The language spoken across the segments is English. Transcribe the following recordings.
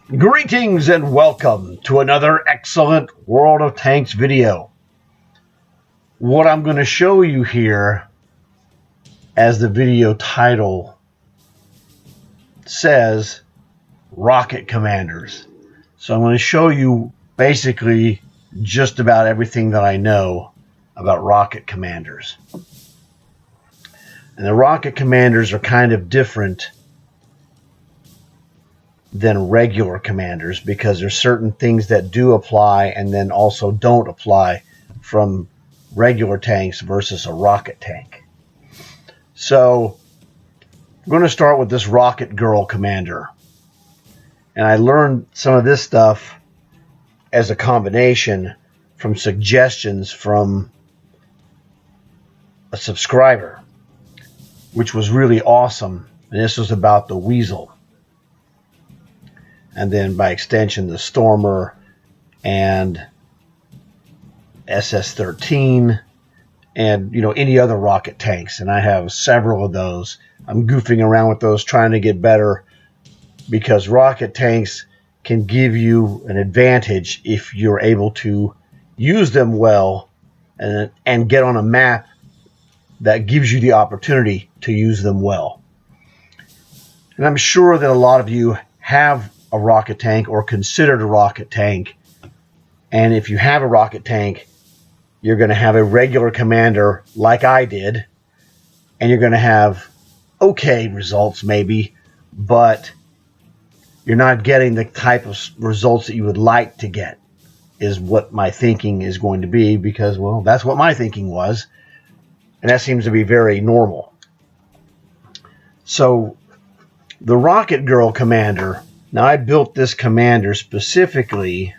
Greetings and welcome to another excellent World of Tanks video. What I'm going to show you here, as the video title says, Rocket Commanders. So I'm going to show you basically just about everything that I know about Rocket Commanders. And the Rocket Commanders are kind of different than regular commanders because there's certain things that do apply and then also don't apply from regular tanks versus a rocket tank. So I'm going to start with this Rocket Girl commander. And I learned some of this stuff as a combination from suggestions from a subscriber, which was really awesome. And this was about the Weasel. And then by extension, the Stormer and SS-13 and, any other rocket tanks. And I have several of those. I'm goofing around with those, trying to get better, because rocket tanks can give you an advantage if you're able to use them well and get on a map that gives you the opportunity to use them well. And I'm sure that a lot of you have a rocket tank or considered a rocket tank. And if you have a rocket tank, you're going to have a regular commander like I did, and you're going to have okay results maybe, but you're not getting the type of results that you would like to get, is what my thinking is going to be, because, well, that's what my thinking was, and that seems to be very normal. So the Rocket Girl commander, now I built this commander specifically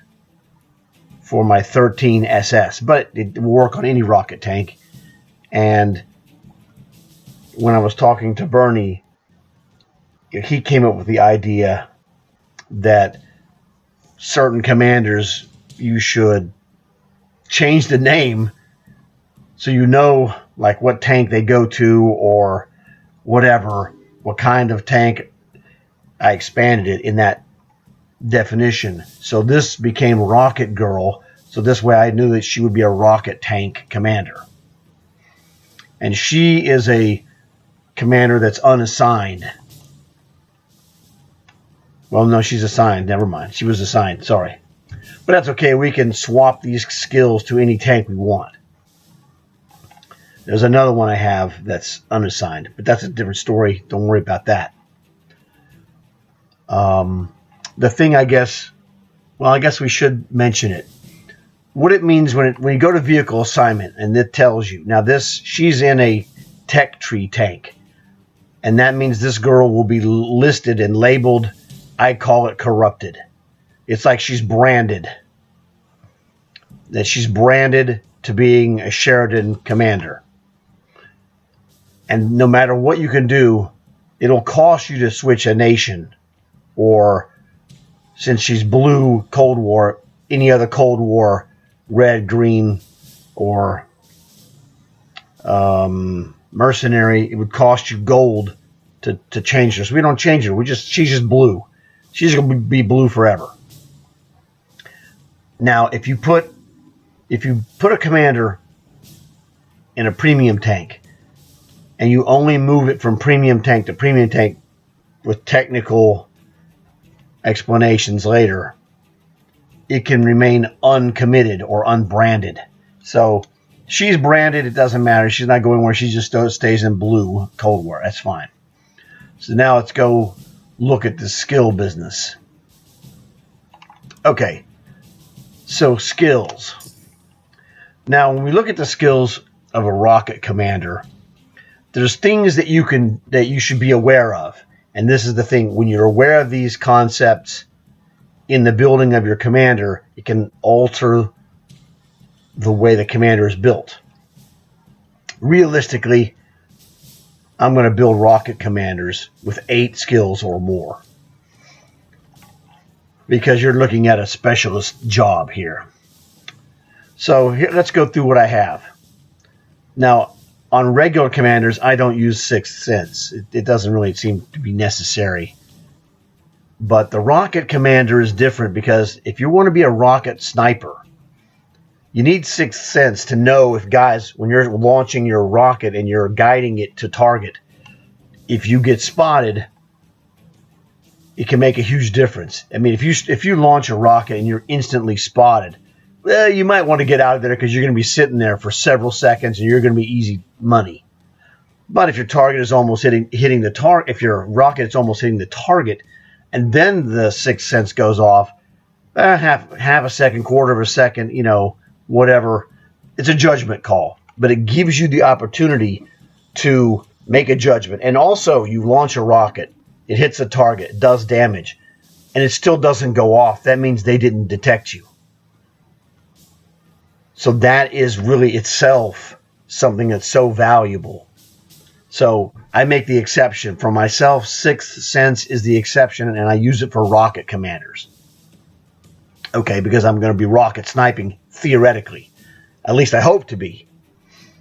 for my 13 SS, but it will work on any rocket tank. And when I was talking to Bernie, he came up with the idea that certain commanders, you should change the name so you know like what tank they go to or whatever, what kind of tank. I expanded it in that definition. So this became Rocket Girl. So this way I knew that she would be a rocket tank commander. And she is a commander that's unassigned. Well, no, she's assigned. Never mind. She was assigned. Sorry. But that's okay. We can swap these skills to any tank we want. There's another one I have that's unassigned, but that's a different story. Don't worry about that. The thing, I guess we should mention it. What it means when you go to vehicle assignment, and it tells you. Now she's in a tech tree tank, and that means this girl will be listed and labeled, I call it corrupted. It's like she's branded. That she's branded to being a Sheridan commander. And no matter what you can do, it'll cost you to switch a nation, or since she's blue, Cold War, any other Cold War, red, green, or mercenary, it would cost you gold to change her. So we don't change her. She's just blue. She's going to be blue forever. Now, if you put a commander in a premium tank, and you only move it from premium tank to premium tank with technical explanations later, it can remain uncommitted or unbranded. So she's branded, it doesn't matter. She's not going where, she just stays in blue Cold War. That's fine. So now let's go look at the skill business. Okay, so skills. Now when we look at the skills of a rocket commander, there's things that you should be aware of. And this is the thing, when you're aware of these concepts in the building of your commander, it can alter the way the commander is built. Realistically, I'm going to build rocket commanders with 8 skills or more, because you're looking at a specialist job here. So here, let's go through what I have. Now, on regular commanders, I don't use Sixth Sense. It doesn't really seem to be necessary But the rocket commander is different because if you want to be a rocket sniper, you need sixth sense to know if guys, when you're launching your rocket and you're guiding it to target, if you get spotted, it can make a huge difference. I mean, if you launch a rocket and you're instantly spotted, well, you might want to get out of there because you're going to be sitting there for several seconds and you're going to be easy money. But if your target is almost hitting the target, if your rocket is almost hitting the target, and then the sixth sense goes off, half a second, quarter of a second, whatever, it's a judgment call. But it gives you the opportunity to make a judgment. And also, you launch a rocket, it hits a target, it does damage, and it still doesn't go off. That means they didn't detect you. So that is really itself something that's so valuable. So I make the exception. For myself, sixth sense is the exception, and I use it for rocket commanders. Okay, because I'm going to be rocket sniping, theoretically. At least I hope to be.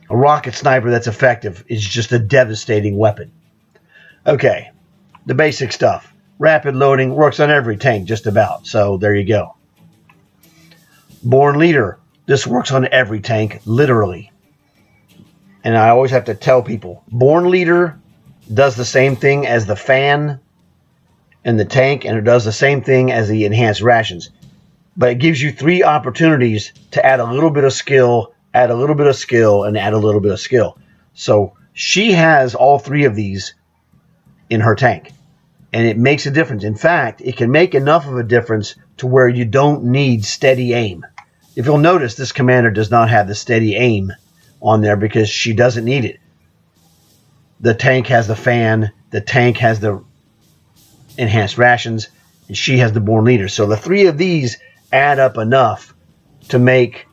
A rocket sniper that's effective is just a devastating weapon. Okay, the basic stuff. Rapid loading works on every tank, just about. So there you go. Born Leader. This works on every tank, literally. And I always have to tell people, Born Leader does the same thing as the fan and the tank, and it does the same thing as the enhanced rations. But it gives you 3 opportunities to add a little bit of skill, add a little bit of skill, and add a little bit of skill. So she has all 3 of these in her tank, and it makes a difference. In fact, it can make enough of a difference to where you don't need steady aim. If you'll notice, this commander does not have the steady aim on there because she doesn't need it. The tank has the fan, the tank has the enhanced rations, and she has the Born Leader. So the 3 of these add up enough to make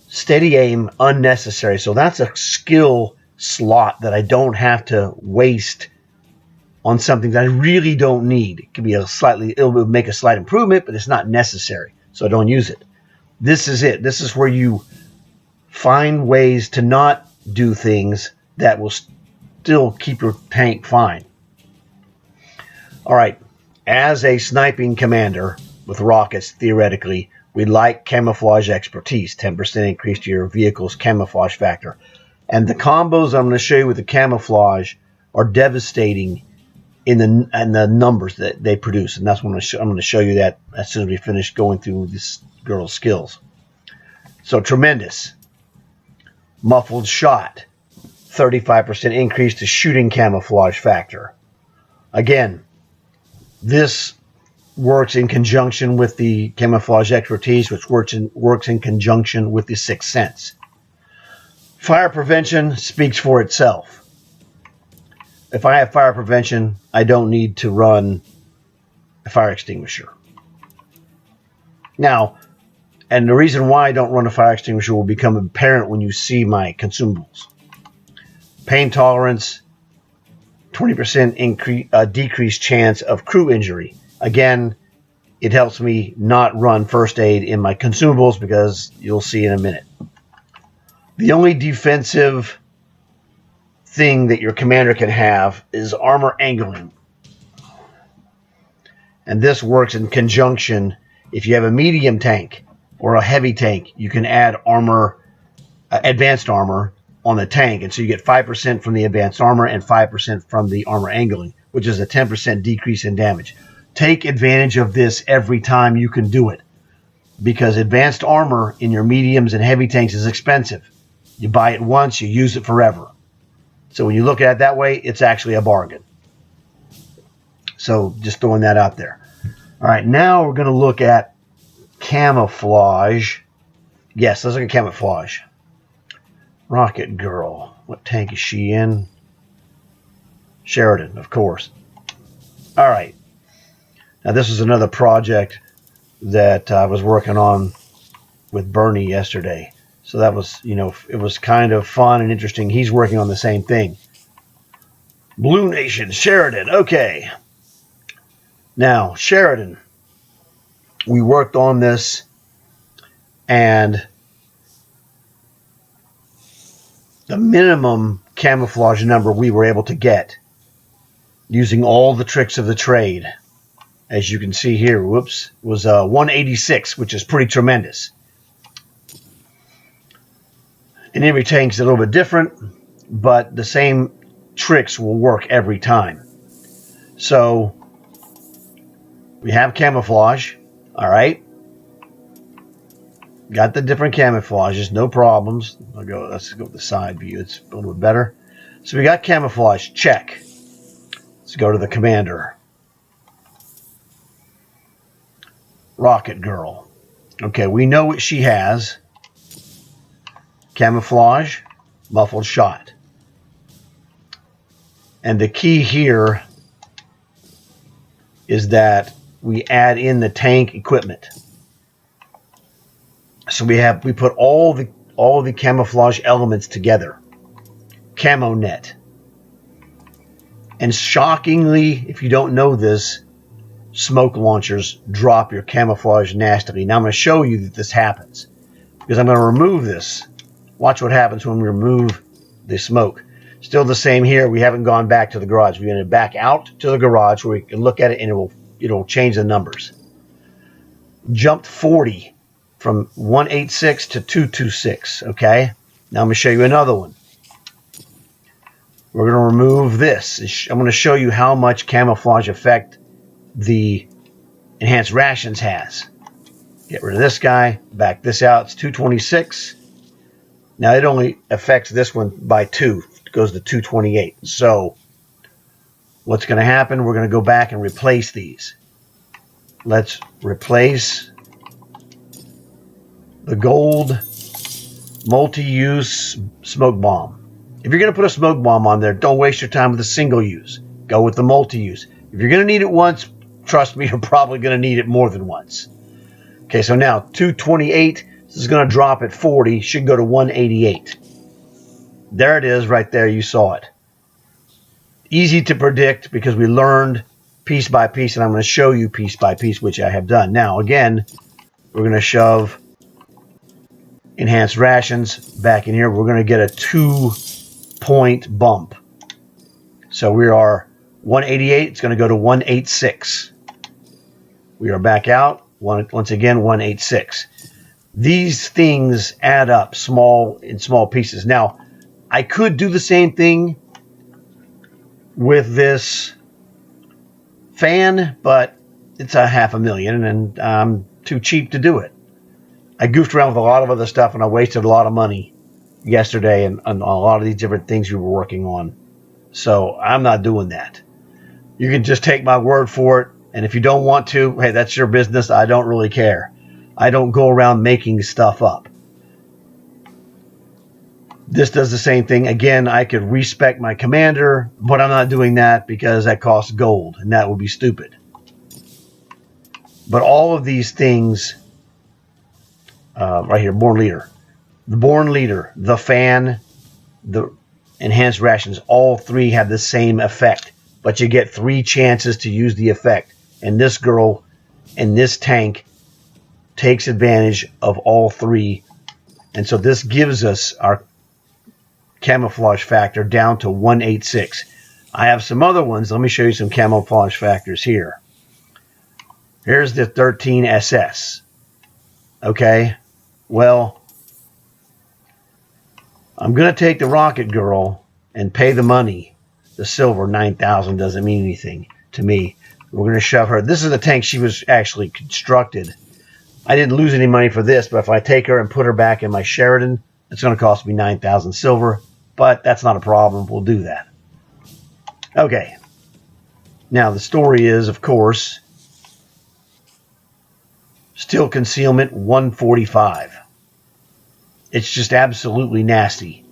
steady aim unnecessary. So that's a skill slot that I don't have to waste on something that I really don't need. It could be it'll make a slight improvement, but it's not necessary. So I don't use it. This is it. This is where you find ways to not do things that will still keep your tank fine. All right. As a sniping commander with rockets, theoretically, we like camouflage expertise. 10% increase to your vehicle's camouflage factor. And the combos I'm going to show you with the camouflage are devastating in the numbers that they produce. And that's what I'm going to show you that as soon as we finish going through this girl's skills. So tremendous. Muffled shot. 35% increase to shooting camouflage factor. Again, this works in conjunction with the camouflage expertise, which works in conjunction with the sixth sense. Fire prevention speaks for itself. If I have fire prevention, I don't need to run a fire extinguisher. Now, and the reason why I don't run a fire extinguisher will become apparent when you see my consumables. Pain tolerance, 20% decreased chance of crew injury. Again, it helps me not run first aid in my consumables because you'll see in a minute. The only defensive thing that your commander can have is armor angling. And this works in conjunction. If you have a medium tank or a heavy tank, you can add armor, advanced armor on the tank. And so you get 5% from the advanced armor and 5% from the armor angling, which is a 10% decrease in damage. Take advantage of this every time you can do it, because advanced armor in your mediums and heavy tanks is expensive. You buy it once, you use it forever. So when you look at it that way, it's actually a bargain. So just throwing that out there. All right, now we're going to look at camouflage. Yes, let's look at camouflage. Rocket Girl. What tank is she in? Sheridan, of course. All right. Now this is another project that I was working on with Bernie yesterday. So that was, it was kind of fun and interesting. He's working on the same thing. Blue Nation, Sheridan. Okay. Now, Sheridan, we worked on this, and the minimum camouflage number we were able to get using all the tricks of the trade, as you can see here, whoops, was 186, which is pretty tremendous. And every tank's a little bit different, but the same tricks will work every time. So we have camouflage, all right. Got the different camouflages, no problems. Let's go with the side view. It's a little bit better. So we got camouflage, check. Let's go to the commander. Rocket Girl. Okay, we know what she has. Camouflage, muffled shot. And the key here is that we add in the tank equipment. So we put all the camouflage elements together. Camo net. And shockingly, if you don't know this, smoke launchers drop your camouflage nastily. Now I'm going to show you that this happens, because I'm going to remove this. Watch what happens when we remove the smoke. Still the same here. We haven't gone back to the garage. We're going to back out to the garage where we can look at it, and it'll change the numbers. Jumped 40 from 186 to 226. Okay. Now I'm going to show you another one. We're going to remove this. I'm going to show you how much camouflage effect the enhanced rations has. Get rid of this guy. Back this out. It's 226. Now it only affects this one by 2. It goes to 228. So what's going to happen? We're going to go back and replace these. Let's replace the gold multi-use smoke bomb. If you're going to put a smoke bomb on there, don't waste your time with a single use. Go with the multi-use. If you're going to need it once, trust me, you're probably going to need it more than once. Okay, so now 228. This is going to drop at 40. Should go to 188. There it is right there. You saw it. Easy to predict because we learned piece by piece, and I'm going to show you piece by piece, which I have done. Now, again, we're going to shove enhanced rations back in here. We're going to get a 2-point bump. So we are 188. It's going to go to 186. We are back out. Once again, 186. These things add up in small pieces. Now, I could do the same thing with this fan, but it's a $500,000 and I'm too cheap to do it. I goofed around with a lot of other stuff and I wasted a lot of money yesterday and on a lot of these different things we were working on. So I'm not doing that. You can just take my word for it. And if you don't want to, hey, that's your business. I don't really care. I don't go around making stuff up. This does the same thing. Again, I could respec my commander, but I'm not doing that because that costs gold, and that would be stupid. But all of these things, right here, Born Leader. The Born Leader, the fan, the enhanced rations, all three have the same effect. But you get 3 chances to use the effect. And this girl and this tank takes advantage of all 3. And so this gives us our camouflage factor down to 186. I have some other ones. Let me show you some camouflage factors here. Here's the 13 SS. Okay, well, I'm going to take the Rocket Girl and pay the money. The silver 9,000 doesn't mean anything to me. We're going to shove her. This is the tank she was actually constructed. I didn't lose any money for this, but if I take her and put her back in my Sheridan, it's going to cost me 9,000 silver. But that's not a problem. We'll do that. Okay. Now the story is, of course, steel concealment 145. It's just absolutely nasty.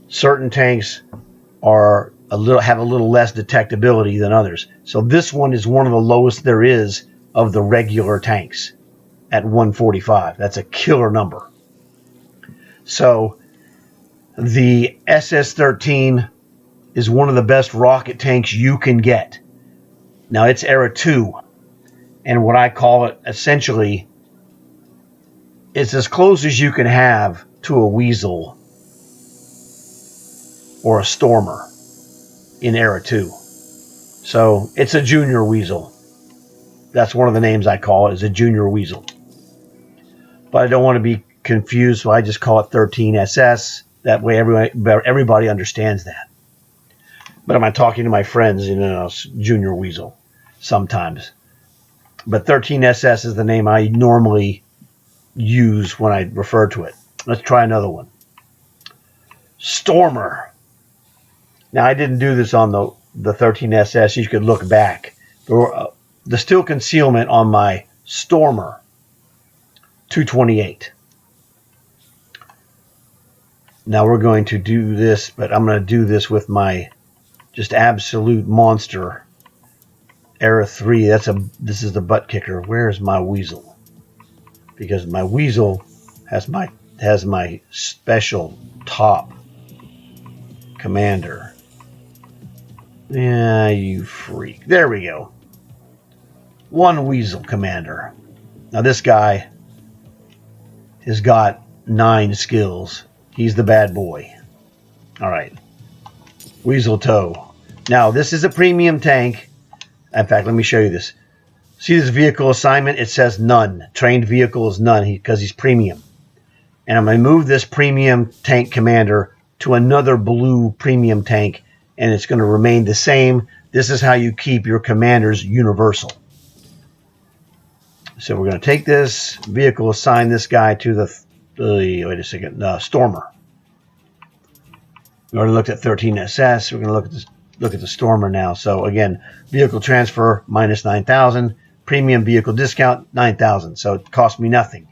Certain tanks have a little less detectability than others. So this one is one of the lowest there is of the regular tanks at 145. That's a killer number. So the SS-13 is one of the best rocket tanks you can get. Now it's Era 2, and what I call it essentially is as close as you can have to a Weasel or a Stormer in Era 2. So it's a junior Weasel. That's one of the names I call it, is a junior weasel. But I don't want to be confused, so I just call it 13SS. That way everybody understands that. But am I talking to my friends, junior weasel sometimes. But 13SS is the name I normally use when I refer to it. Let's try another one. Stormer. Now, I didn't do this on the 13SS. You could look back. The steel concealment on my Stormer 228. Now we're going to do this, but I'm going to do this with my just absolute monster Era 3. This is the butt kicker. Where's my weasel? Because my weasel has my special top commander. Yeah, you freak. There we go. One weasel commander. Now this guy has got 9 skills. He's the bad boy. All right. Weasel Toe. Now this is a premium tank. In fact, let me show you this. See this vehicle assignment? It says none. Trained vehicle is none because he's premium. And I'm going to move this premium tank commander to another blue premium tank, and it's going to remain the same. This is how you keep your commanders universal. So we're going to take this vehicle, assign this guy to the Stormer. We already looked at 13SS. We're going to look at the Stormer now. So again, vehicle transfer minus 9,000, premium vehicle discount 9,000. So it cost me nothing.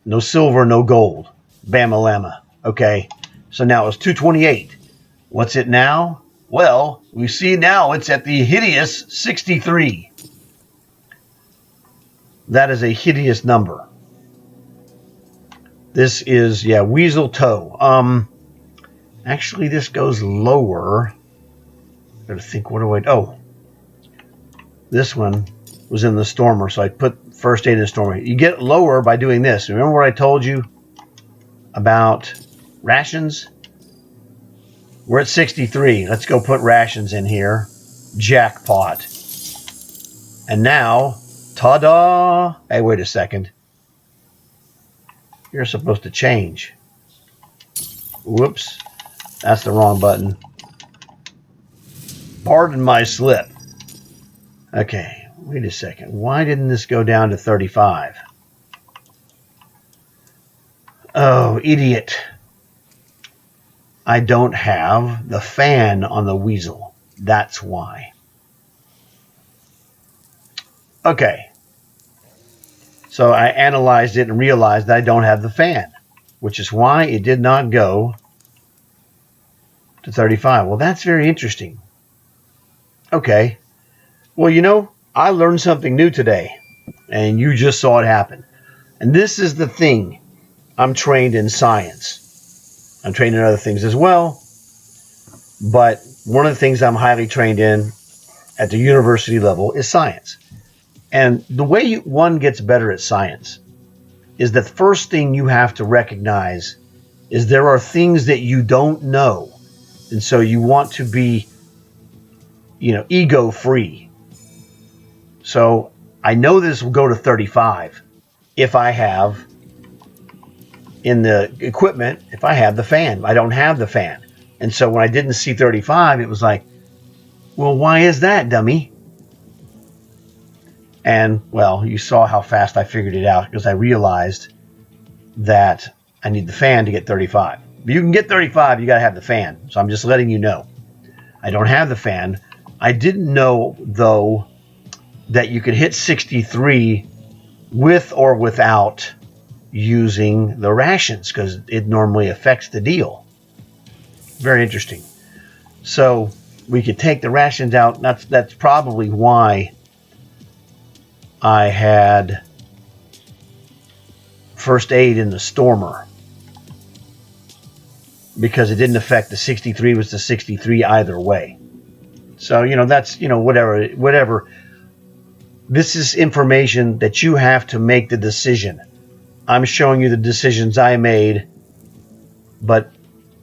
No silver, no gold. Bama Lama. Okay. So now it's 228. What's it now? Well, we see now it's at the hideous 63. That is a hideous number. This is, Weasel Toe. Actually, this goes lower. I gotta think, this one was in the Stormer, so I put first aid in the Stormer. You get lower by doing this. Remember what I told you about rations? We're at 63. Let's go put rations in here. Jackpot. And now, ta-da! Hey, wait a second. You're supposed to change. Whoops. That's the wrong button. Pardon my slip. Okay, wait a second. Why didn't this go down to 35? Oh, idiot. I don't have the fan on the Weasel. That's why. Okay. So I analyzed it and realized that I don't have the fan, which is why it did not go to 35. Well, that's very interesting. Okay. Well, I learned something new today, and you just saw it happen. And this is the thing. I'm trained in science. I'm trained in other things as well. But one of the things I'm highly trained in at the university level is science. And the way one gets better at science is that the first thing you have to recognize is there are things that you don't know. And so you want to be, ego-free. So I know this will go to 35 if I have in the equipment, if I have the fan. I don't have the fan. And so when I didn't see 35, it was like, well, why is that, dummy? And, well, you saw how fast I figured it out because I realized that I need the fan to get 35. If you can get 35, you got to have the fan. So I'm just letting you know. I don't have the fan. I didn't know, though, that you could hit 63 with or without using the rations because it normally affects the deal. Very interesting. So we could take the rations out. That's probably why I had first aid in the Stormer, because it didn't affect the 63 was the 63 either way. So, that's, whatever. This is information that you have to make the decision. I'm showing you the decisions I made, but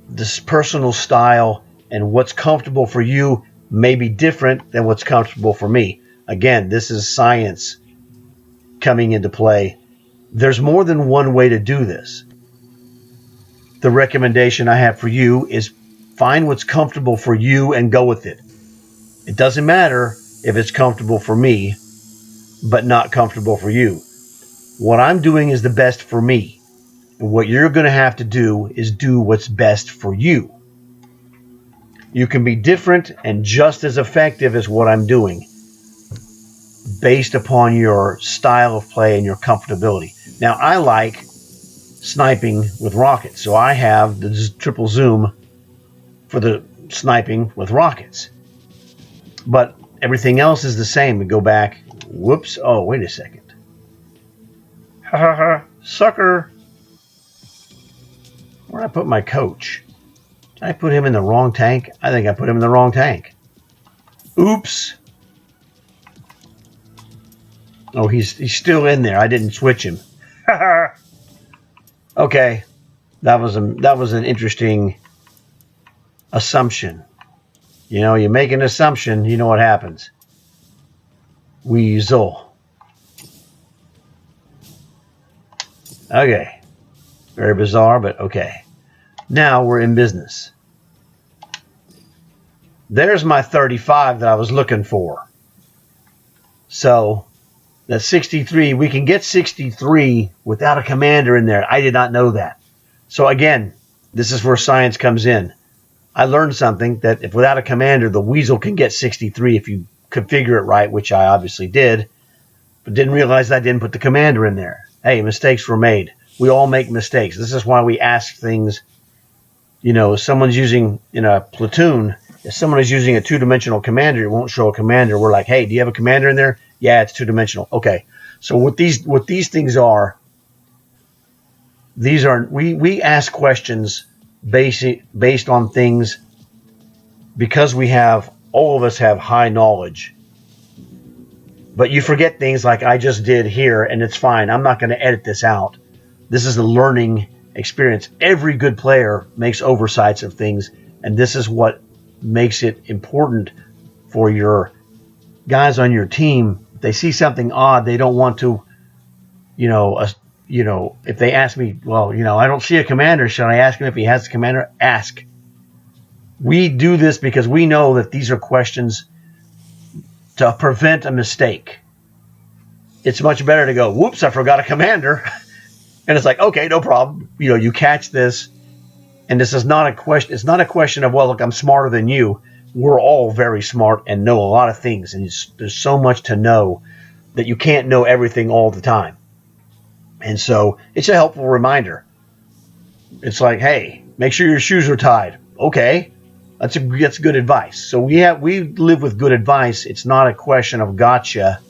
this personal style and what's comfortable for you may be different than what's comfortable for me. Again, this is science coming into play. There's more than one way to do this. The recommendation I have for you is find what's comfortable for you and go with it. It doesn't matter if it's comfortable for me, but not comfortable for you. What I'm doing is the best for me. And what you're going to have to do is do what's best for you. You can be different and just as effective as what I'm doing based upon your style of play and your comfortability. Now, I like sniping with rockets, so I have the triple zoom for the sniping with rockets. But everything else is the same. We go back. Whoops. Oh, wait a second. Ha ha ha. Sucker. Where'd I put my coach? Did I put him in the wrong tank? I think I put him in the wrong tank. Oops. Oh, he's still in there. I didn't switch him. Okay. That was an interesting assumption. You know, you make an assumption, you know what happens. Weasel. Okay. Very bizarre, but okay. Now we're in business. There's my 35 that I was looking for. So that's 63. We can get 63 without a commander in there. I did not know that. So again, this is where science comes in. I learned something that if without a commander, the Weasel can get 63 if you configure it right, which I obviously did, but didn't realize I didn't put the commander in there. Hey, mistakes were made. We all make mistakes. This is why we ask things. You know, if someone's using in a platoon, if someone is using a two-dimensional commander, it won't show a commander. We're like, hey, do you have a commander in there? Yeah, it's two-dimensional. Okay. So what these things are, we ask questions based on things because all of us have high knowledge. But you forget things like I just did here, and it's fine. I'm not going to edit this out. This is a learning experience. Every good player makes oversights of things, and this is what makes it important for your guys on your team. If they see something odd, they don't want to, if they ask me, I don't see a commander. Should I ask him if he has a commander? Ask. We do this because we know that these are questions to prevent a mistake. It's much better to go, whoops, I forgot a commander. And it's like, okay, no problem. You catch this. And this is not a question. It's not a question of, well, look, I'm smarter than you. We're all very smart and know a lot of things. And there's so much to know that you can't know everything all the time. And so it's a helpful reminder. It's like, hey, make sure your shoes are tied. Okay. That's good advice. So we live with good advice. It's not a question of gotcha.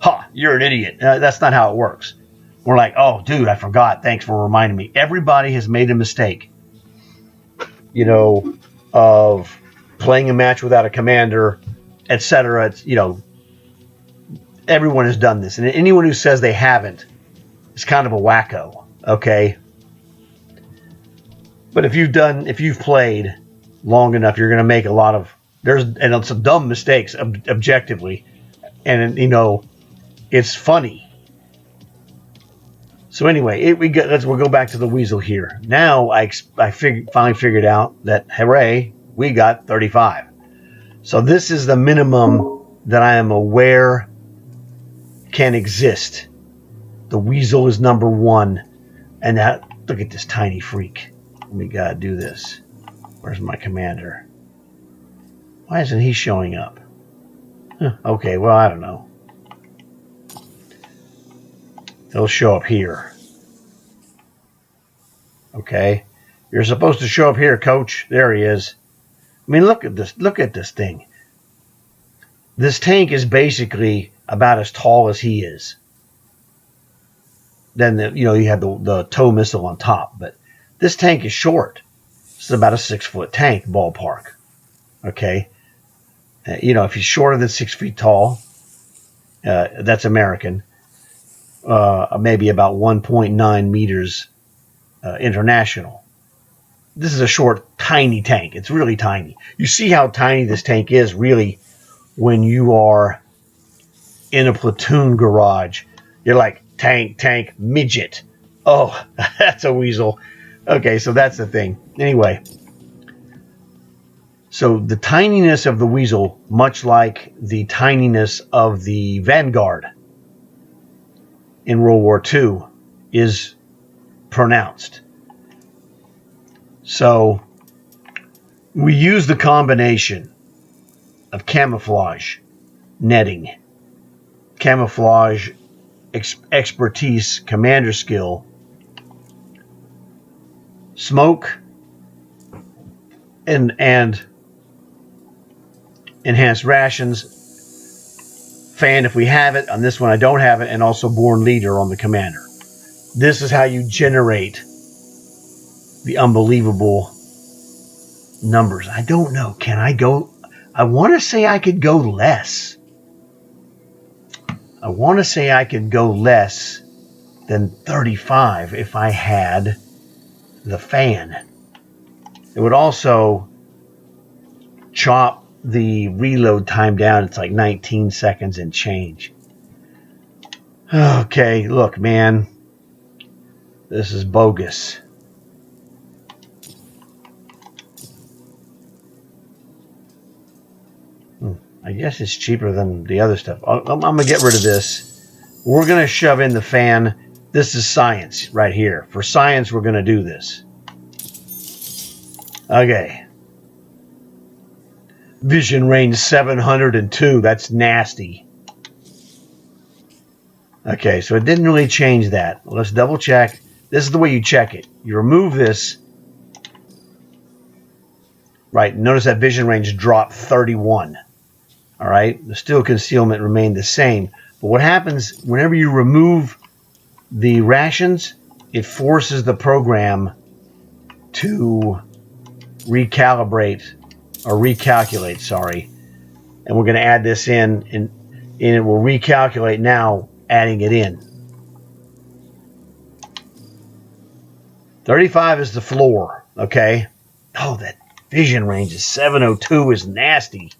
Ha, you're an idiot. That's not how it works. We're like, oh, dude, I forgot. Thanks for reminding me. Everybody has made a mistake, of playing a match without a commander, etc. Everyone has done this. And anyone who says they haven't is kind of a wacko, okay? But if you've played long enough, you're going to make a lot of, and some dumb mistakes objectively. And, it's funny. So anyway, we'll go back to the Weasel here. Now I finally figured out that, hooray, we got 35. So this is the minimum that I am aware can exist. The Weasel is number 1. And look at this tiny freak. We gotta do this. Where's my commander? Why isn't he showing up? Okay, well, I don't know. He'll show up here. Okay. You're supposed to show up here, coach. There he is. I mean, look at this. Look at this thing. This tank is basically about as tall as he is. Then, you have the tow missile on top. But this tank is short. It's about a 6-foot tank, ballpark. Okay. If he's shorter than 6 feet tall, that's American. Maybe about 1.9 meters international. This is a short, tiny tank. It's really tiny. You see how tiny this tank is, really, when you are in a platoon garage. You're like, tank, midget. Oh, that's a weasel. Okay, so that's the thing. Anyway, so the tininess of the weasel, much like the tininess of the Vanguard in World War II, is pronounced. So we use the combination of camouflage, netting, camouflage expertise, commander skill, smoke, and enhanced rations, fan if we have it. On this one I don't have it, and also born leader on the commander. This is how you generate the unbelievable numbers. I don't know. Can I go? I want to say I could go less. I want to say I could go less than 35 if I had the fan. It would also chop the reload time down. It's like 19 seconds and change. Okay, look, man. This is bogus. I guess it's cheaper than the other stuff. I'm going to get rid of this. We're going to shove in the fan. This is science right here. For science, we're going to do this. Okay. Vision range 702. That's nasty. Okay, so it didn't really change that. Let's double check. This is the way you check it. You remove this. Right, notice that vision range dropped 31. All right, the still concealment remained the same. But what happens whenever you remove the rations, it forces the program to recalibrate or recalculate, sorry. And we're going to add this in, and it will recalculate now, adding it in. 35 is the floor, okay? Oh, that vision range is 702 is nasty.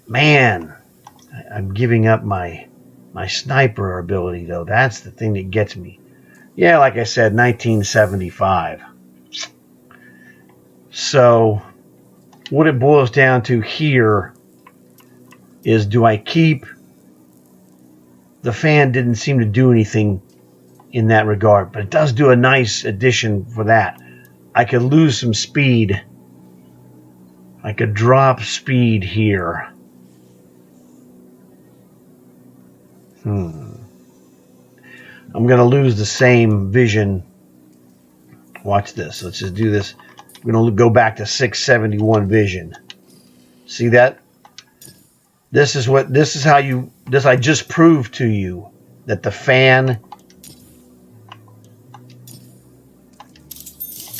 Man, I'm giving up my sniper ability, though. That's the thing that gets me. Yeah, like I said, 1975. So what it boils down to here is, do I keep... The fan didn't seem to do anything in that regard, but it does do a nice addition for that. I could lose some speed. I could drop speed here. I'm going to lose the same vision. Watch this. Let's just do this. We're going to go back to 671 vision. See that? This is how you... I just proved to you that the fan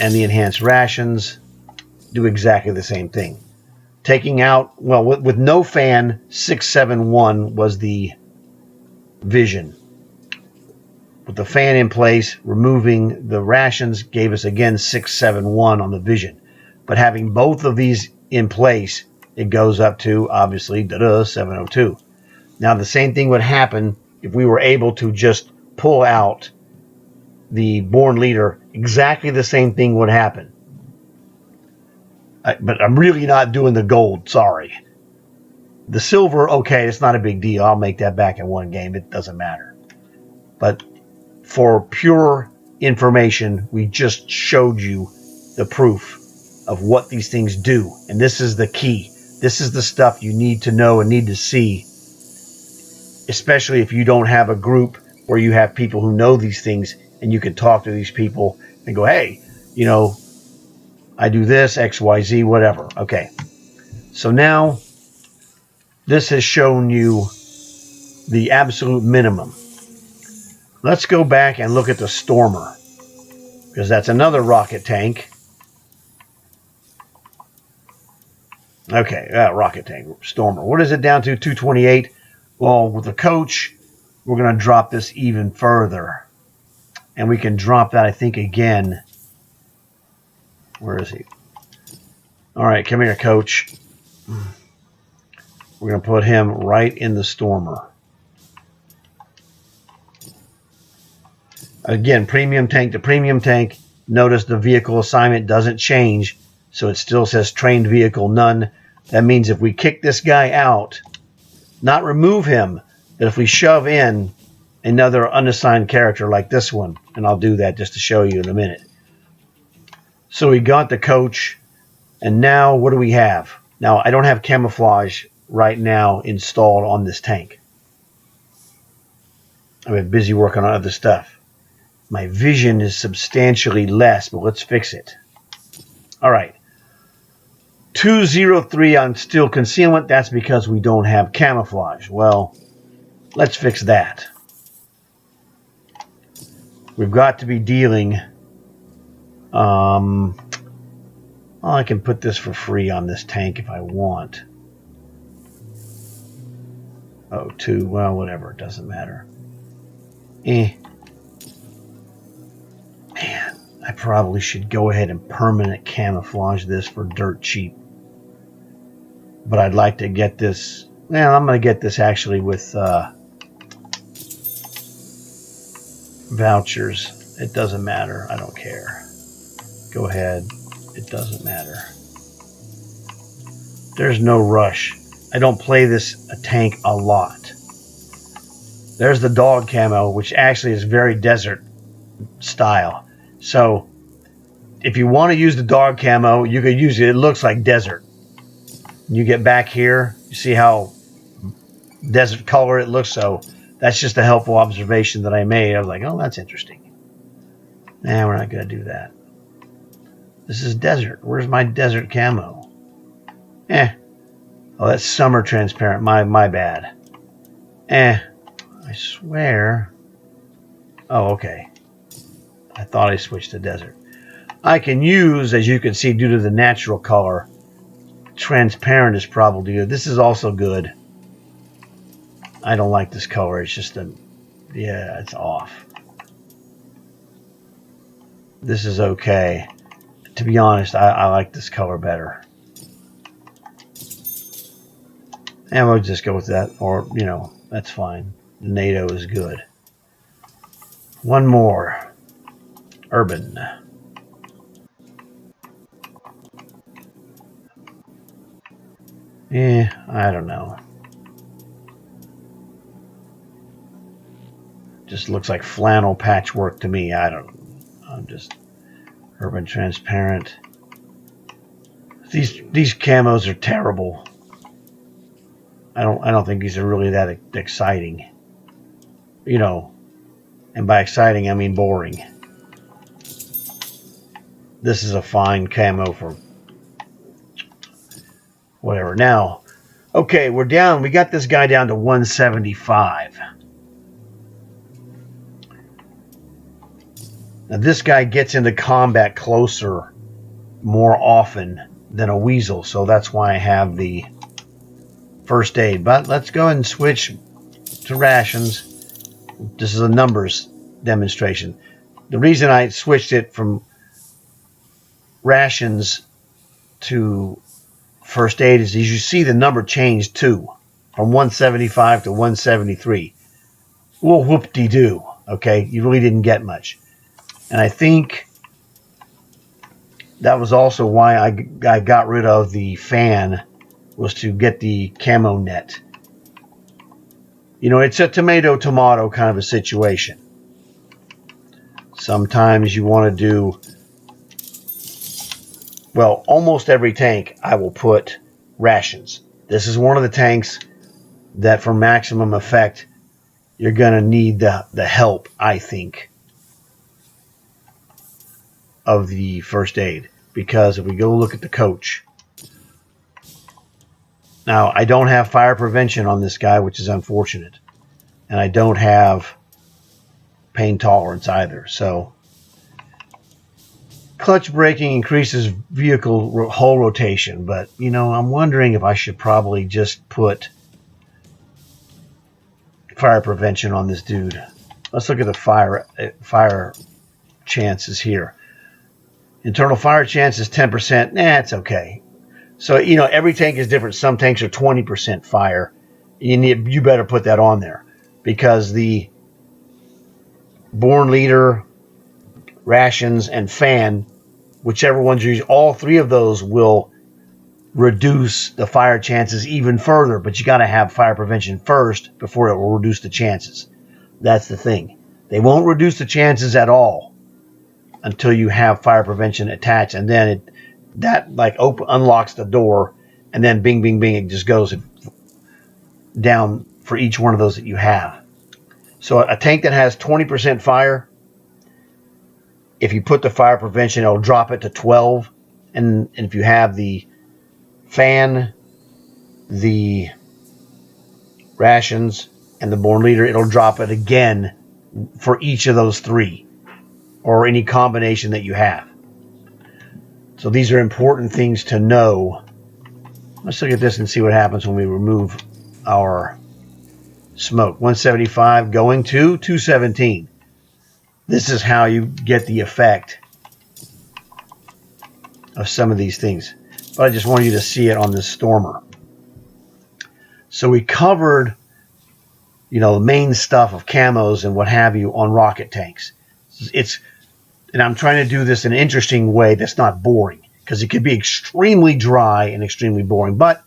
and the enhanced rations do exactly the same thing. Taking out... Well, with no fan, 671 was the vision. With the fan in place, removing the rations gave us again 671 on the vision. But having both of these in place, it goes up to obviously 702. Now the same thing would happen if we were able to just pull out the born leader. Exactly the same thing would happen. But I'm really not doing the gold, sorry. The silver, okay, it's not a big deal. I'll make that back in one game. It doesn't matter. But for pure information, we just showed you the proof of what these things do. And this is the key. This is the stuff you need to know and need to see, especially if you don't have a group where you have people who know these things and you can talk to these people and go, hey, you know, I do this, X, Y, Z, whatever. Okay. So now this has shown you the absolute minimum. Let's go back and look at the Stormer, because that's another rocket tank. Okay, rocket tank, Stormer. What is it down to? 228. Well, with the coach, we're going to drop this even further. And we can drop that, I think, again. Where is he? All right, come here, coach. We're going to put him right in the Stormer. Again, premium tank to premium tank. Notice the vehicle assignment doesn't change, so it still says trained vehicle none. That means if we kick this guy out, not remove him, but if we shove in another unassigned character like this one, and I'll do that just to show you in a minute. So we got the coach, and now what do we have? Now, I don't have camouflage right now installed on this tank. I've been busy working on other stuff. My vision is substantially less, but let's fix it. All right. 203 on steel concealment. That's because we don't have camouflage. Well, let's fix that. We've got to be dealing. Well, I can put this for free on this tank if I want. Oh, 2. Well, whatever. It doesn't matter. Man, I probably should go ahead and permanent camouflage this for dirt cheap. But I'd like to get this. Well, I'm going to get this actually with vouchers. It doesn't matter. I don't care. Go ahead. It doesn't matter. There's no rush. I don't play this tank a lot. There's the dog camo, which actually is very desert style. So if you want to use the dog camo, you could use it. It looks like desert. You get back here, you see how desert color it looks. So that's just a helpful observation that I made. I was like, oh, that's interesting. Nah, we're not going to do that. This is desert. Where's my desert camo? Oh, that's summer transparent. My bad. I swear. Oh, okay. I thought I switched to desert. I can use, as you can see, due to the natural color, transparent is probably good. This is also good. I don't like this color. It's just yeah, it's off. This is okay. To be honest, I like this color better. And we'll just go with that, or, you know, that's fine. NATO is good. One more. Urban. I don't know. Just looks like flannel patchwork to me. I'm just urban transparent. These camos are terrible. I don't think these are really that exciting. You know, and by exciting I mean boring. This is a fine camo for whatever. Now, okay, we're down. We got this guy down to 175. Now this guy gets into combat closer more often than a weasel, so that's why I have the first aid. But let's go ahead and switch to rations. This is a numbers demonstration. The reason I switched it from rations to first aid is, as you see, the number changed too, from 175 to 173. Well, whoop-de-doo. Okay, you really didn't get much. And I think that was also why I got rid of the fan, was to get the camo net. You know, it's a tomato kind of a situation. Sometimes you want to do, well, almost every tank I will put rations. This is one of the tanks that for maximum effect, you're going to need the help, I think, of the first aid. Because if we go look at the coach, now I don't have fire prevention on this guy, which is unfortunate, and I don't have pain tolerance either. So clutch braking increases vehicle hull rotation, but you know, I'm wondering if I should probably just put fire prevention on this dude. Let's look at the fire chances here. Internal fire chance is 10%. Nah, it's okay. So, every tank is different. Some tanks are 20% fire. You better put that on there, because the Born Leader, Rations, and Fan, whichever ones you use, all three of those will reduce the fire chances even further, but you got to have fire prevention first before it will reduce the chances. That's the thing. They won't reduce the chances at all until you have fire prevention attached, and then that unlocks the door, and then bing, bing, bing, it just goes down for each one of those that you have. So a tank that has 20% fire, if you put the fire prevention, it'll drop it to 12, and if you have the Fan, the Rations, and the Born Leader, it'll drop it again for each of those three, or any combination that you have. So these are important things to know. Let's look at this and see what happens when we remove our smoke. 175 going to 217. This is how you get the effect of some of these things. But I just wanted you to see it on this Stormer. So we covered, the main stuff of camos and what have you on rocket tanks. And I'm trying to do this in an interesting way that's not boring, because it could be extremely dry and extremely boring. But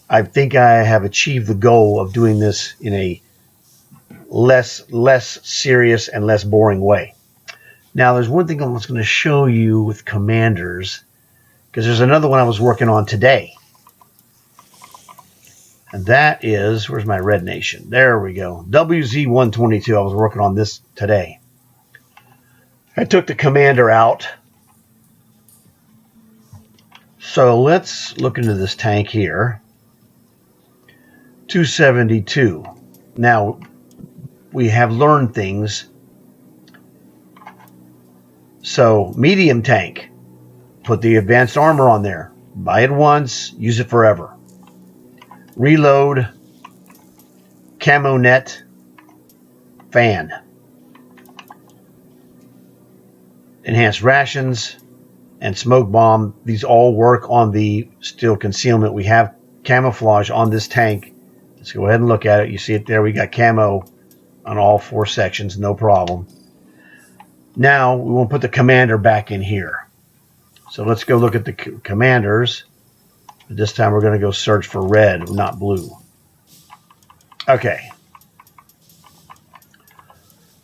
I think I have achieved the goal of doing this in a less serious and less boring way. Now, there's one thing I was going to show you with commanders, because there's another one I was working on today. And that is, where's my Red Nation? There we go. WZ-122. I was working on this today. I took the commander out. So let's look into this tank here. 272. Now, we have learned things. So, medium tank. Put the advanced armor on there. Buy it once, use it forever. Reload, camo net, fan. Enhanced rations and smoke bomb. These all work on the steel concealment. We have camouflage on this tank. Let's go ahead and look at it. You see it there. We got camo on all four sections, no problem. Now we want to put the commander back in here. So let's go look at the commanders. This time we're going to go search for red, not blue. Okay.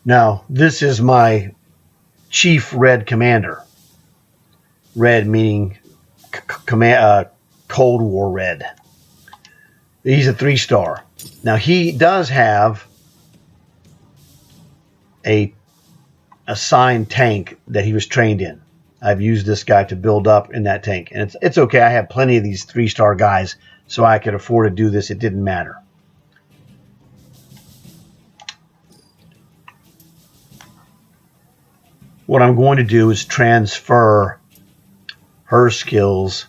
Now, this is my chief red commander. Red meaning Cold War red. He's a 3-star. Now, he does have a assigned tank that he was trained in. I've used this guy to build up in that tank. And it's okay. I have plenty of these 3-star guys, so I could afford to do this. It didn't matter. What I'm going to do is transfer her skills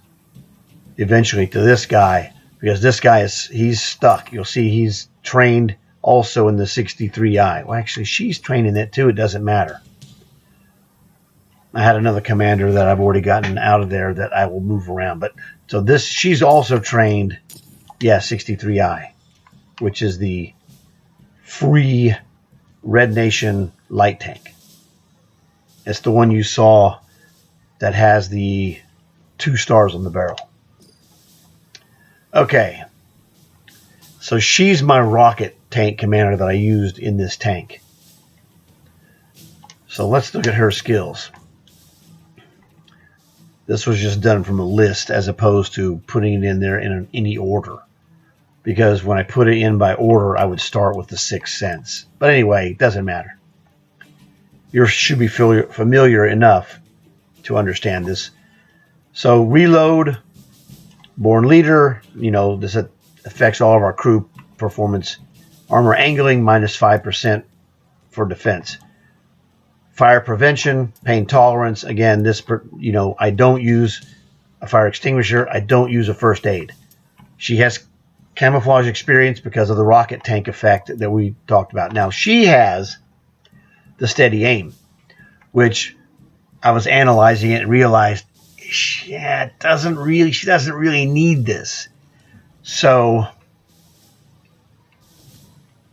eventually to this guy, because this guy he's stuck. You'll see he's trained also in the 63i. Well, actually, she's trained in it too. It doesn't matter. I had another commander that I've already gotten out of there that I will move around. But so she's also trained, 63i, which is the free Red Nation light tank. It's the one you saw that has the 2 stars on the barrel. Okay. So she's my rocket tank commander that I used in this tank. So let's look at her skills. This was just done from a list as opposed to putting it in there in any order. Because when I put it in by order, I would start with the 6th sense. But anyway, it doesn't matter. You should be familiar enough to understand this. So reload, Born Leader, this affects all of our crew performance. Armor angling, -5% for defense. Fire prevention, pain tolerance. Again, I don't use a fire extinguisher. I don't use a first aid. She has camouflage experience because of the rocket tank effect that we talked about. Now, she has the steady aim, which I was analyzing it and realized yeah, it doesn't really. She doesn't really need this. So,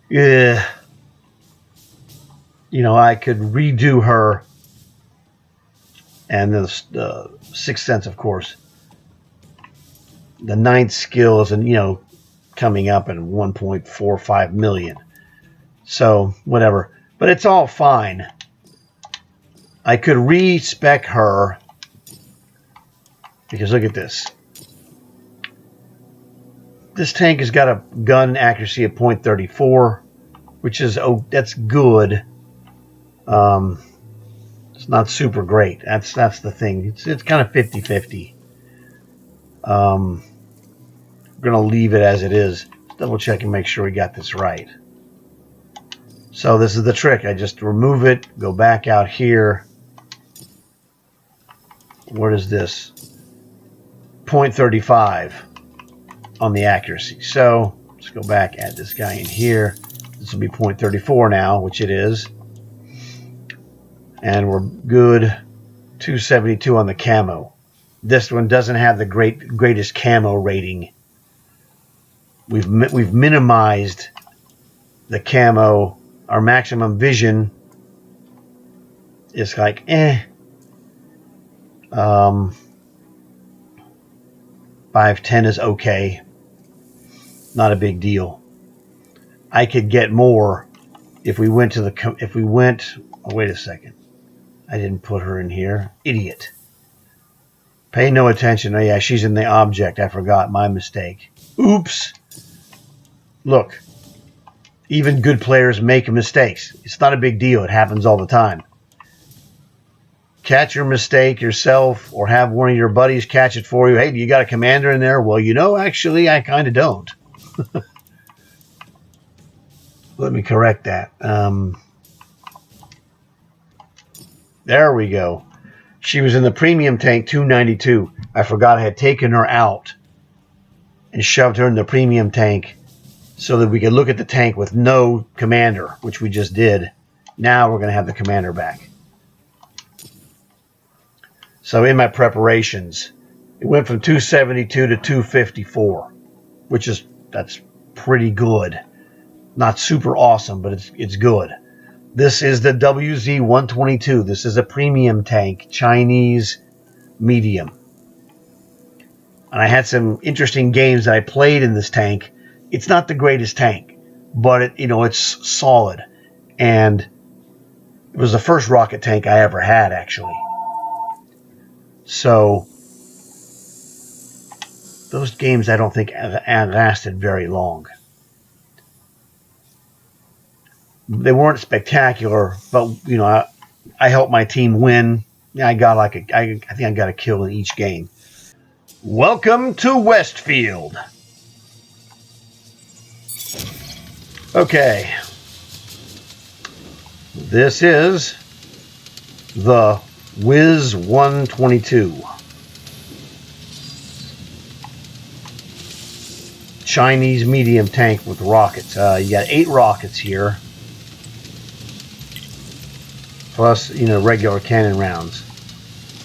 yeah, you know, I could redo her, and the sixth sense, of course. The ninth skill is, you know, coming up at 1.45 million. So whatever, but it's all fine. I could respec her because look at this. This tank has got a gun accuracy of 0.34, which is, oh, that's good. It's not super great. That's the thing. It's kind of 50-50. We're gonna leave it as it is. Double check and make sure we got this right. So this is the trick. I just remove it, go back out here. What is this? 0.35 on the accuracy. So let's go back, add this guy in here. This will be 0.34 now, which it is. And we're good. 272 on the camo. This one doesn't have the greatest camo rating. We've minimized the camo. Our maximum vision is like 510 is okay. Not a big deal. I could get more if we went to the oh, wait a second. I didn't put her in here. Idiot. Pay no attention. Oh yeah, she's in the object. I forgot. My mistake. Oops. Look. Even good players make mistakes. It's not a big deal. It happens all the time. Catch your mistake yourself or have one of your buddies catch it for you. Hey, do you got a commander in there? Well, you know, actually, I kind of don't. Let me correct that. There we go. She was in the premium tank 292. I forgot I had taken her out and shoved her in the premium tank so that we could look at the tank with no commander, which we just did. Now we're going to have the commander back. So in my preparations, it went from 272 to 254, that's pretty good. Not super awesome, but it's good. This is the WZ-122. This is a premium tank, Chinese medium. And I had some interesting games that I played in this tank. It's not the greatest tank, but it's solid. And it was the first rocket tank I ever had, actually. So those games I don't think have lasted very long. They weren't spectacular, but I helped my team win. I got I think I got a kill in each game. Welcome to Westfield. Okay. This is the Wiz 122. Chinese medium tank with rockets. You got 8 rockets here. Plus, regular cannon rounds.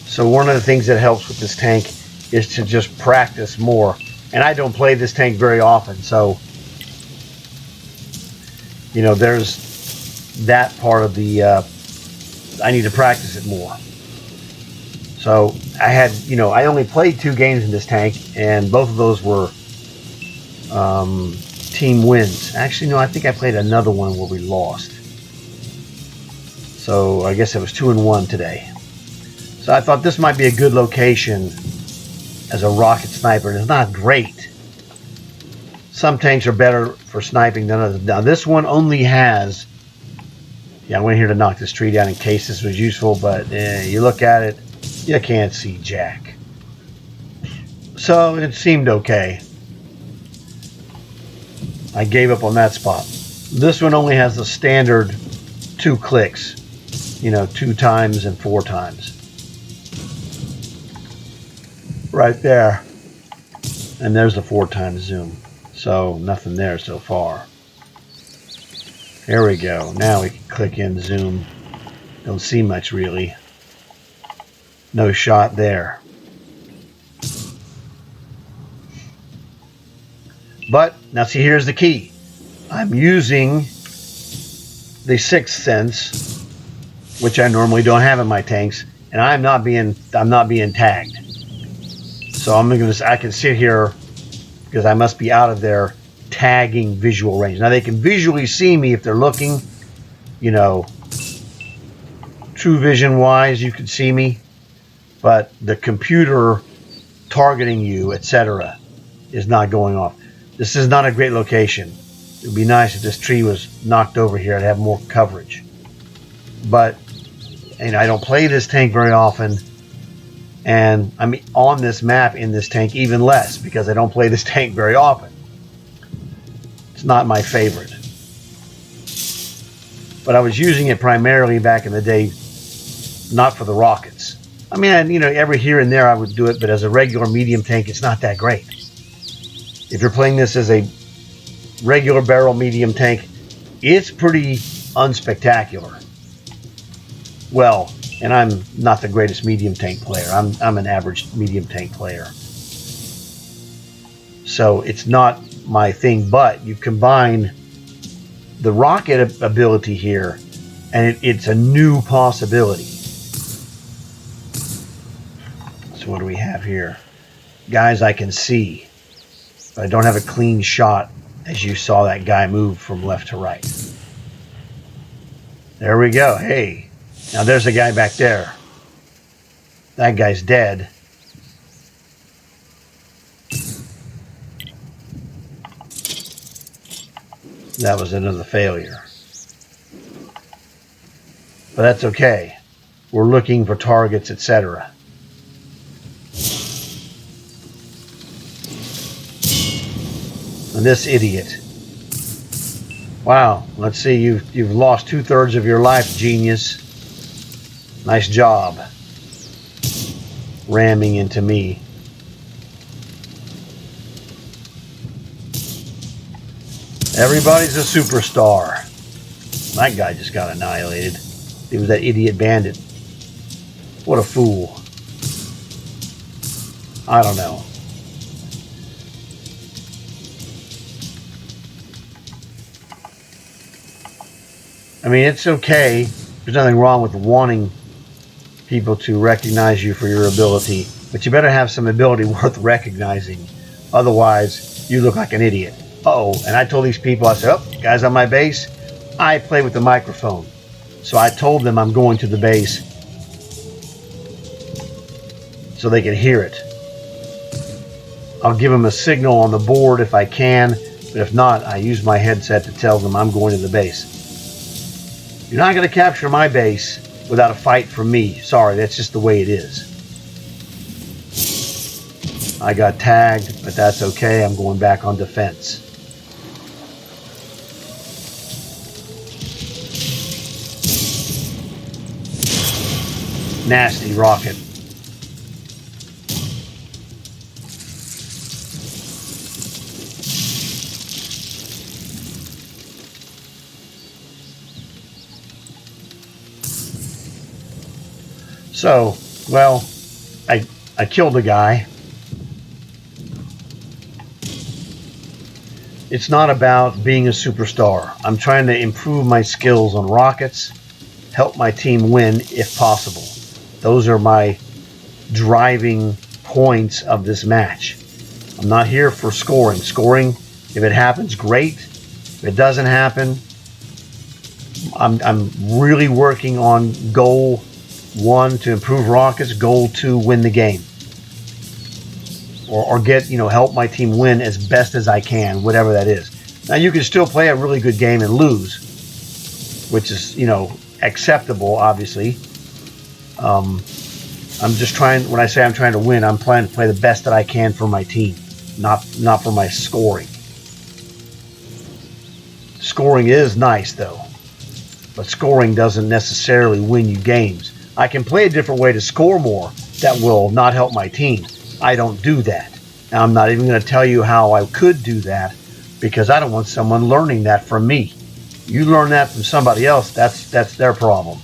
So one of the things that helps with this tank is to just practice more. And I don't play this tank very often, so there's that part of the I need to practice it more. So I only played 2 games in this tank, and both of those were team wins. Actually, no, I think I played another one where we lost. So I guess it was 2-1 today. So I thought this might be a good location as a rocket sniper. It's not great. Some tanks are better for sniping than others. Now this one only has, I went here to knock this tree down in case this was useful, but you look at it, you can't see jack. So it seemed okay. I gave up on that spot. This one only has the standard 2 clicks. 2 times and 4 times. Right there. And there's the 4 times zoom. So nothing there so far. There we go. Now we can click in zoom. Don't see much really. No shot there. But now see, here's the key. I'm using the Sixth Sense, which I normally don't have in my tanks, and I'm not being tagged. So I can sit here because I must be out of their tagging visual range. Now they can visually see me if they're looking, you know, true vision wise, you can see me, but the computer targeting you, etc., is not going off. This is not a great location. It would be nice if this tree was knocked over here and have more coverage. But I don't play this tank very often, and I'm on this map in this tank even less because I don't play this tank very often. It's not my favorite. But I was using it primarily back in the day, not for the rockets. I mean, every here and there I would do it, but as a regular medium tank, it's not that great. If you're playing this as a regular barrel medium tank, it's pretty unspectacular. Well, and I'm not the greatest medium tank player. I'm an average medium tank player. So it's not my thing, but you combine the rocket ability here, and it's a new possibility. So what do we have here? Guys I can see, but I don't have a clean shot, as you saw that guy move from left to right. There we go. Hey, now there's a guy back there. That guy's dead. That was another failure. But that's okay. We're looking for targets, etc. And this idiot. Wow, let's see, you've lost 2/3 of your life, genius. Nice job. Ramming into me. Everybody's a superstar. That guy just got annihilated. He was that idiot bandit. What a fool. I don't know. I mean, it's okay. There's nothing wrong with wanting people to recognize you for your ability, but you better have some ability worth recognizing. Otherwise, you look like an idiot. Uh-oh, and I told these people, I said, oh, guys on my base, I play with the microphone. So I told them I'm going to the base so they can hear it. I'll give them a signal on the board if I can, but if not, I use my headset to tell them I'm going to the base. You're not going to capture my base without a fight from me. Sorry, that's just the way it is. I got tagged, but that's okay. I'm going back on defense. Nasty rocket. So, well, I killed a guy. It's not about being a superstar. I'm trying to improve my skills on rockets, help my team win if possible. Those are my driving points of this match. I'm not here for scoring. Scoring, if it happens, great. If it doesn't happen, I'm really working on goal 1 to improve rockets, goal 2 win the game. Or get, help my team win as best as I can, whatever that is. Now you can still play a really good game and lose, which is, acceptable, obviously. I'm just trying, when I say I'm trying to win, I'm trying to play the best that I can for my team, not for my scoring. Scoring is nice though, but scoring doesn't necessarily win you games. I can play a different way to score more that will not help my team. I don't do that. Now, I'm not even going to tell you how I could do that because I don't want someone learning that from me. You learn that from somebody else, that's their problem.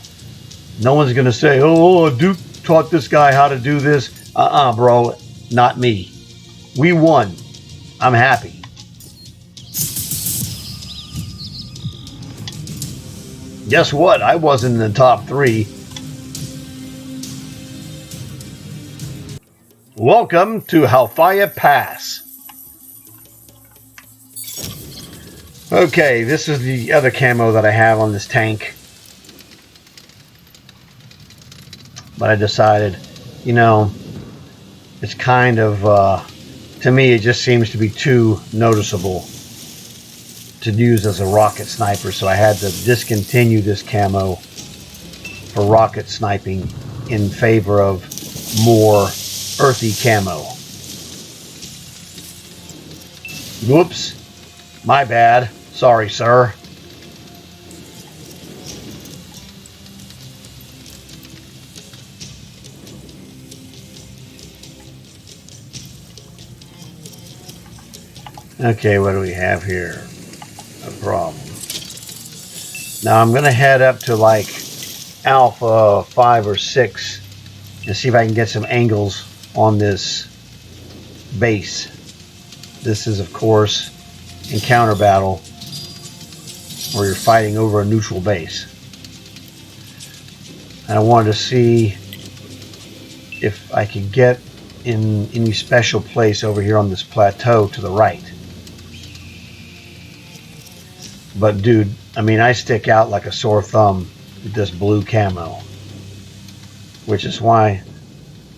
No one's going to say, oh, Duke taught this guy how to do this. Bro, not me. We won. I'm happy. Guess what? I wasn't in the top 3. Welcome to Halfaya Pass. Okay, this is the other camo that I have on this tank. But I decided, you know, it's kind of, to me, it just seems to be too noticeable to use as a rocket sniper. So I had to discontinue this camo for rocket sniping in favor of more earthy camo. Whoops. My bad. Sorry, sir. Okay, what do we have here? No problem. Now I'm going to head up to like Alpha 5 or 6 and see if I can get some angles on this base. This is, of course, encounter battle where you're fighting over a neutral base. And I wanted to see if I could get in any special place over here on this plateau to the right. But dude, I mean, I stick out like a sore thumb with this blue camo, which is why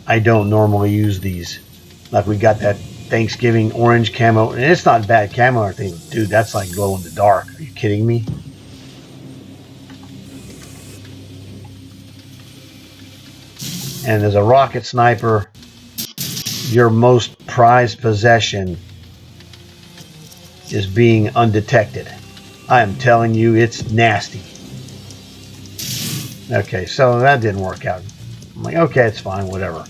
I don't normally use these. Like we got that Thanksgiving orange camo, and it's not bad camo or anything. Dude, that's like glow in the dark. Are you kidding me? And as a rocket sniper, your most prized possession is being undetected. I am telling you, it's nasty. Okay, so that didn't work out. I'm like, okay, it's fine, whatever.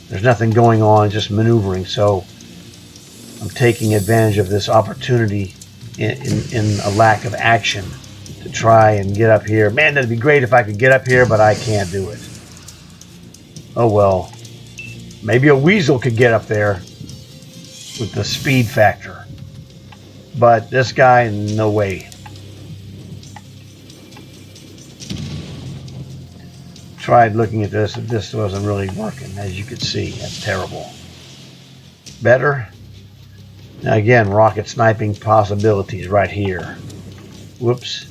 There's nothing going on, just maneuvering. So I'm taking advantage of this opportunity in a lack of action to try and get up here. Man, that'd be great if I could get up here, but I can't do it. Oh well. Maybe a weasel could get up there with the speed factor. But this guy, no way. Tried looking at this, and this wasn't really working, as you could see. That's terrible. Better? Now again, rocket sniping possibilities right here. Whoops.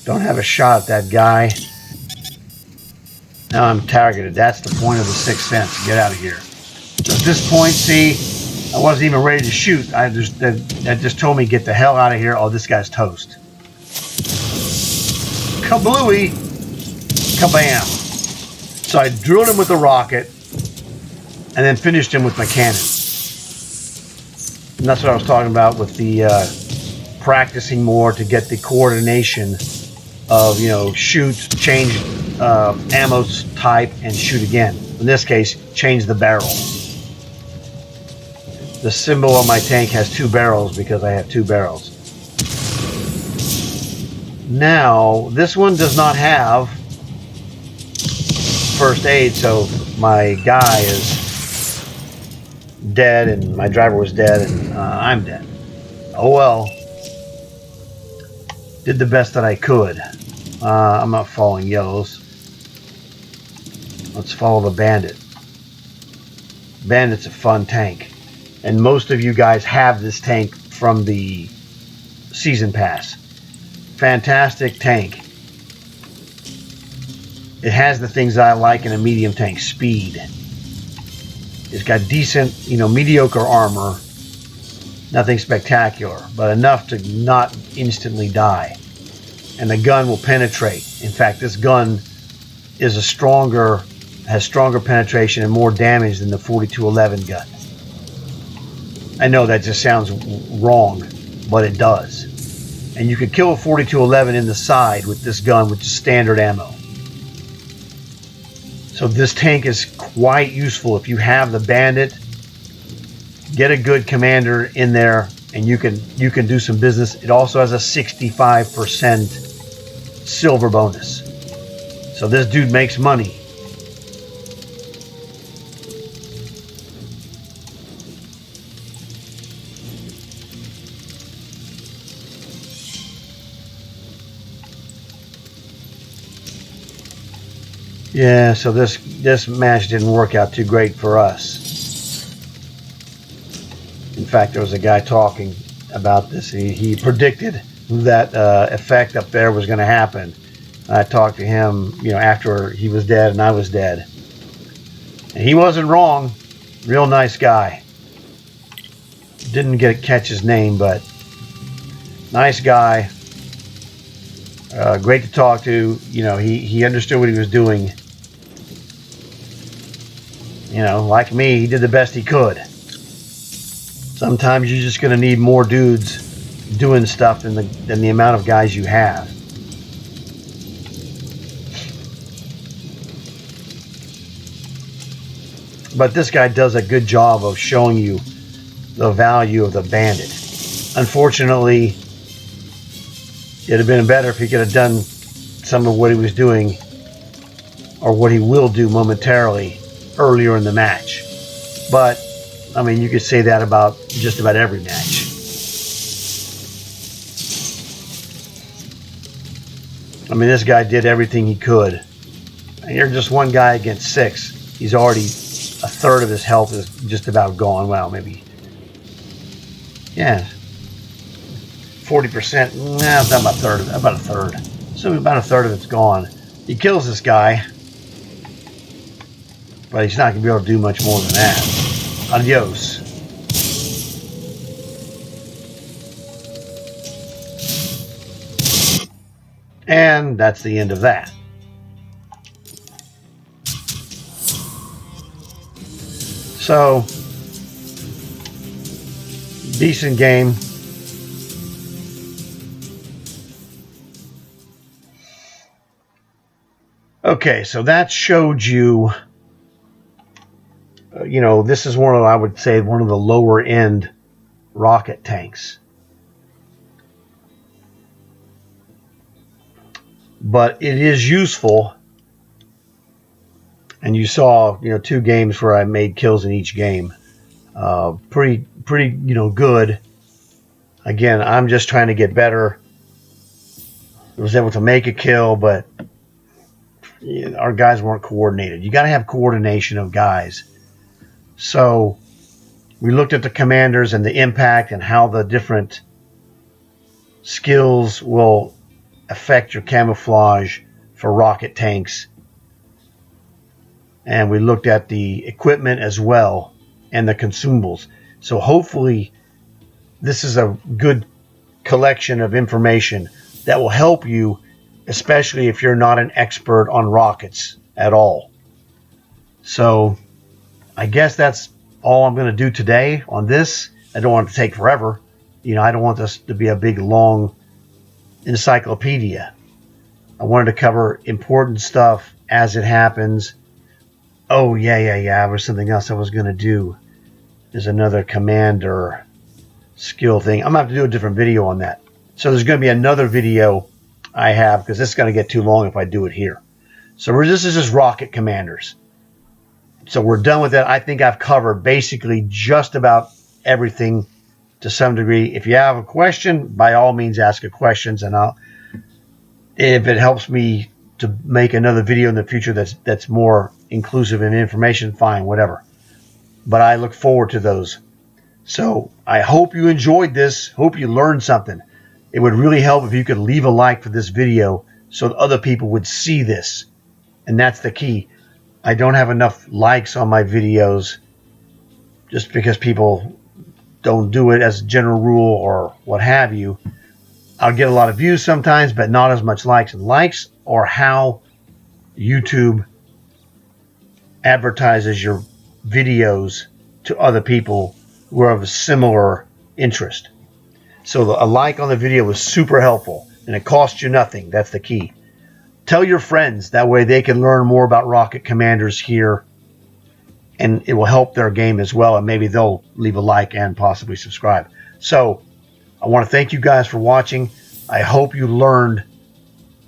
Don't have a shot at that guy. Now I'm targeted. That's the point of the sixth sense. Get out of here. So at this point, see, I wasn't even ready to shoot. That just told me get the hell out of here. Oh, this guy's toast. Kablooey. Kabam. So I drilled him with a rocket and then finished him with my cannon. And that's what I was talking about with the practicing more to get the coordination of, you know, shoot, change ammo type, and shoot again. In this case, change the barrel. The symbol on my tank has 2 barrels because I have 2 barrels. Now, this one does not have first aid, so my guy is dead, and my driver was dead, and I'm dead. Oh well. Did the best that I could. I'm not following yellows. Let's follow the bandit. Bandit's a fun tank. And most of you guys have this tank from the season pass. Fantastic tank. It has the things that I like in a medium tank. Speed. It's got decent, you know, mediocre armor. Nothing spectacular, but enough to not instantly die. And the gun will penetrate. In fact, this gun is has stronger penetration and more damage than the 4211 gun. I know that just sounds wrong, but it does. And you could kill a 4211 in the side with this gun, which is standard ammo. So this tank is quite useful if you have the bandit. Get a good commander in there, and you can do some business. It also has a 65% silver bonus. So this dude makes money. Yeah, so this match didn't work out too great for us. In fact, there was a guy talking about this. He predicted that effect up there was going to happen. I talked to him, after he was dead and I was dead. And he wasn't wrong. Real nice guy. Didn't catch his name, but nice guy. Great to talk to. He understood what he was doing. Like me, he did the best he could. Sometimes you're just going to need more dudes doing stuff than the amount of guys you have. But this guy does a good job of showing you the value of the Bandit. Unfortunately, it'd have been better if he could have done some of what he was doing, or what he will do momentarily, earlier in the match. But I mean, you could say that about just about every match. I mean, this guy did everything he could. And you're just one guy against 6. He's already a third of his health is just about gone. Well, maybe. Yeah. 40%. Nah, it's about a third. About a third. So about a third of it's gone. He kills this guy. But he's not going to be able to do much more than that. Adios. And that's the end of that. So, decent game. Okay, so that showed you, this is I would say, one of the lower end rocket tanks. But it is useful. And you saw, 2 games where I made kills in each game. Pretty, good. Again, I'm just trying to get better. I was able to make a kill, but our guys weren't coordinated. You got to have coordination of guys. So we looked at the commanders and the impact and how the different skills will affect your camouflage for rocket tanks. And we looked at the equipment as well and the consumables. So hopefully this is a good collection of information that will help you, especially if you're not an expert on rockets at all. So I guess that's all I'm going to do today on this. I don't want it to take forever. I don't want this to be a big, long encyclopedia. I wanted to cover important stuff as it happens. Oh, yeah. There was something else I was going to do. There's another commander skill thing. I'm going to have to do a different video on that. So there's going to be another video I have, because this is going to get too long if I do it here. So this is just rocket commanders. So we're done with that. I think I've covered basically just about everything to some degree. If you have a question, by all means ask a questions, and if it helps me to make another video in the future that's more inclusive in information, fine, whatever. But I look forward to those. So I hope you enjoyed this. Hope you learned something. It would really help if you could leave a like for this video so that other people would see this. And that's the key. I don't have enough likes on my videos just because people don't do it as a general rule or what have you. I'll get a lot of views sometimes, but not as much likes. And likes are how YouTube advertises your videos to other people who are of a similar interest. So a like on the video was super helpful, and it costs you nothing. That's the key. Tell your friends. That way they can learn more about rocket commanders here, and it will help their game as well, and maybe they'll leave a like and possibly subscribe. So I want to thank you guys for watching. I hope you learned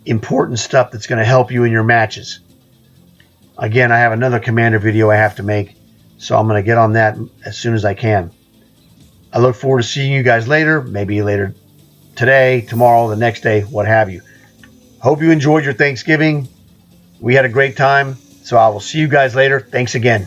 important stuff that's going to help you in your matches. Again, I have another commander video I have to make, so I'm going to get on that as soon as I can. I look forward to seeing you guys later, maybe later today, tomorrow, the next day, what have you. Hope you enjoyed your Thanksgiving. We had a great time, so I will see you guys later. Thanks again.